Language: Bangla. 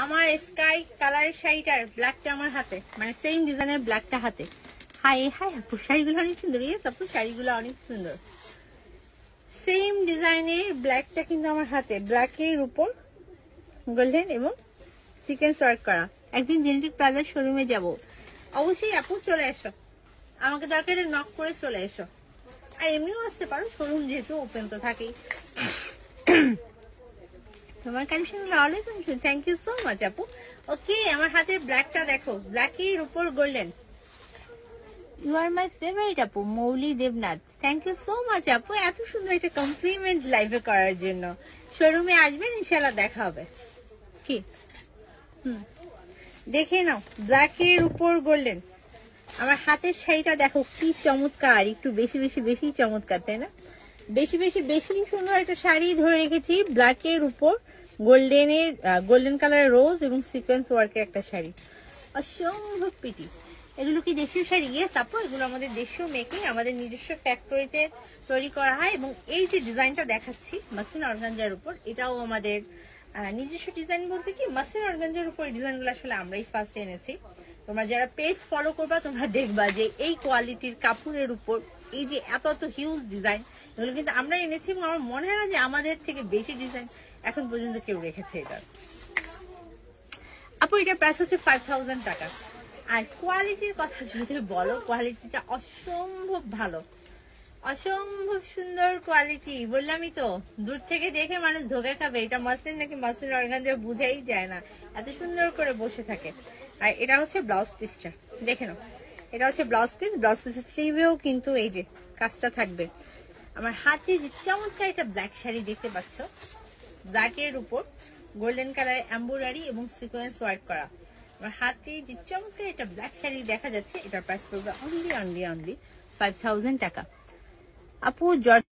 আমার স্কাই কালারের শাড়িটার ব্ল্যাকটা আমার হাতে, মানে সেম ডিজাইনের ব্ল্যাকটা হাতে। হাই হাই আপু, শাড়িগুলো অনেক সুন্দর। ইয়েস আপু, শাড়িগুলো অনেক সুন্দর। সেম ডিজাইনের ব্ল্যাকটা কিন্তু আমার হাতে, ব্ল্যাকের উপর গোল্ডেন এবং সিকোয়েন্স ওয়ার্ক করা। একদিন জেনেটিক প্লাজার শোরুমে যাব, অবশ্যই আপু চলে এসো, আমাকে দরকার নক করে চলে এসো। আর এমনিও আসতে পারো, শোরুম যেহেতু ওপেন তো থাকেই। তোমার collection always thank you so much আপু। ওকে, আমার হাতের ব্ল্যাকটা দেখো, ব্ল্যাকের উপর golden. You are my favourite আপু, Mouli Debnath. Thank you so much আপু, এত সুন্দর একটা কমপ্লিমেন্ট লাইভে করার জন্য। শোরুমে আসবেন, ইনশাল্লাহ দেখা হবে। কি দেখে নাও, ব্ল্যাকের উপর গোল্ডেন। আমার হাতের শাড়িটা দেখো কি চমৎকার, একটু বেশি বেশি বেশি চমৎকার, তাই না? বেশি বেশি বেশি সুন্দর একটা শাড়ি ধরে রেখেছি, ব্ল্যাকের উপর গোল্ডেন কালারের রোজ এবং সিকোয়েন্স ওয়ার্কের একটা শাড়ি, অসম্ভব পিটি। এগুলো কি দেশীয় শাড়ি? ইয়েস আপু, এগুলো আমাদের দেশীয় মেকিং, আমাদের নিজস্ব ফ্যাক্টরিতে তৈরি করা হয়। এবং এই যে ডিজাইনটা দেখাচ্ছি মাসলিন অর্গানজার উপর, এটাও আমাদের নিজস্ব ডিজাইন। বলতে কি, মাসলিন অর্গানজার উপর ডিজাইনগুলো আসলে আমরাই ফার্স্ট এনেছি। তোমরা যারা পেজ ফলো করবা তোমরা দেখবা যে এই কোয়ালিটির কাপড়ের উপর এই যে এত এত হিউজ ডিজাইন, এগুলো কিন্তু আমরা এনেছি। এবং আমার মনে হয় না যে আমাদের থেকে বেশি ডিজাইন এখন পর্যন্ত কেউ রেখেছে এটা। আপু এটার প্রাইস হচ্ছে 5000 টাকা। আর কোয়ালিটির কথা যদি বলো, কোয়ালিটিটা অসম্ভব ভালো, অসম্ভব সুন্দর কোয়ালিটি। বললামই তো, দূর থেকে দেখে মানুষ ধোকা খাবে এটা মাসলিন নাকি মাসলিন অর্গানজা বুঝাই যায় না, এত সুন্দর করে বসে থাকে। আর এটা হচ্ছে ব্লাউজ পিসটা, দেখে নাও, এটা হচ্ছে ব্লাউজ পিস। ব্লাউজ পিসের স্লিভেও কিন্তু এই যে কাজটা থাকবে। আমার হাতে যে চমৎকার একটা ব্ল্যাক শাড়ি দেখতে পাচ্ছ, ব্ল্যাকের উপর গোল্ডেন কালার এমব্রয়ডারি এবং সিকোয়েন্স ওয়ার্ক করা। আমার হাতে যে চমৎকার একটা ব্ল্যাক শাড়ি দেখা যাচ্ছে, এটার প্রাইস পড়বে অনলি 5000 টাকা। আপু